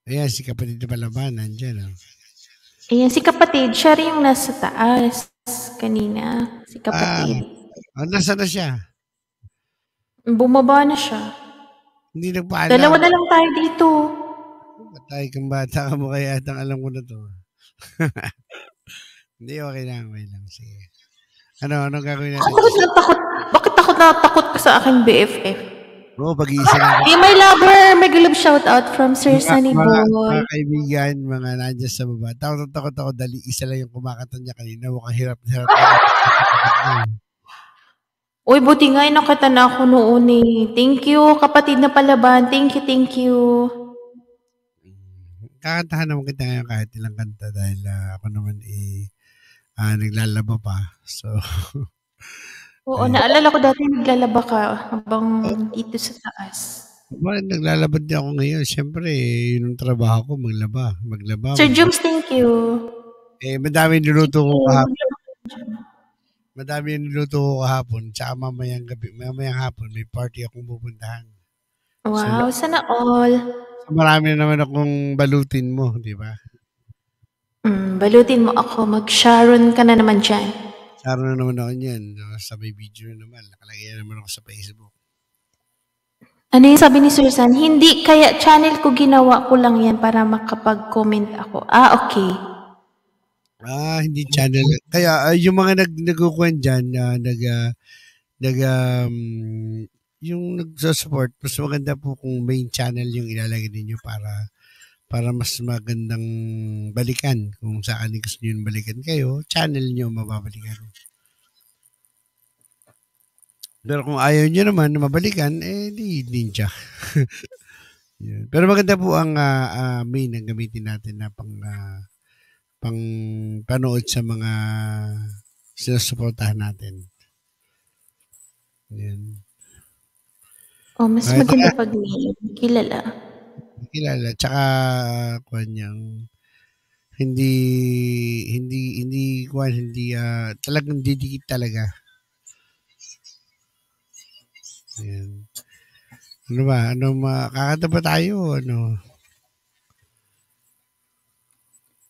Ayan, si kapatid na palaban, nandyan. Oh. Ayan, si kapatid, siya rin yung nasa taas kanina. Si kapatid. Nasa na siya? Bumaba na siya. Hindi nagpaalam. Dalawa na lang tayo dito. Patay kang bata ka mo kaya atang alam ko na to. Hindi, okay lang. Sige. Anong gagawin natin? Bakit takot na takot ka sa aking BFF? Oo, pag-iisa na. Hey, my lover! May gulab shoutout from Sir Sunny Boy. Mga kaibigan, mga nandiyan sa baba. Takot ako dali isa lang yung kumakanta niya kanina. Mukhang hirap. Uy, buti nga nakita na ako noon eh. Thank you, kapatid na palaban. Thank you. Kakantahan naman kita ngayon kahit ilang kanta dahil ako naman naglalaba pa. So, oo, naalala ko dati naglalaba ka habang dito sa taas. Naglalaba din ako ngayon. Siyempre, yun ang trabaho ko, maglaba. Sir Jums, thank you. Madami niluto ko kahapon. Tsaka mamayang hapon, may party akong pupuntahan. Wow, sana all. So, marami na naman akong balutin mo, di ba? Balutin mo ako. Mag-Sharon ka na naman dyan. Sharon na naman ako niyan. Sa may video na naman. Nakalagay na naman ako sa Facebook. Ano yung sabi ni Sir San? Hindi, kaya channel ko ginawa ko lang yan para makapag-comment ako. Okay. Hindi channel. Kaya yung mga nagkukuhan dyan, yung nagsusupport, mas maganda po kung main channel yung ilalagay ninyo para mas magandang balikan. Kung saan gusto nyo balikan kayo, channel nyo mababalikan. Pero kung ayaw nyo naman na mabalikan, di ninja. Pero maganda po ang main ang gamitin natin na pang panood sa mga sinusuportahan natin. Yan. Mas maganda pag may kilala. Tsaka talagang didikit talaga. Yan. Ano ba? Kakanta ba tayo?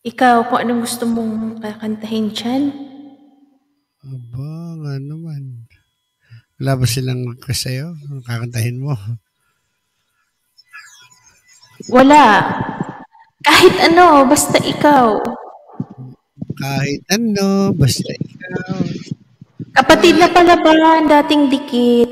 Ikaw, kung anong gusto mong kakantahin dyan? Aba, nga naman. Wala ba silang request sa'yo? Kakantahin mo? Wala. Kahit ano, basta ikaw. Kahit ano, basta ikaw. Kapatid na palaban, dating dikit.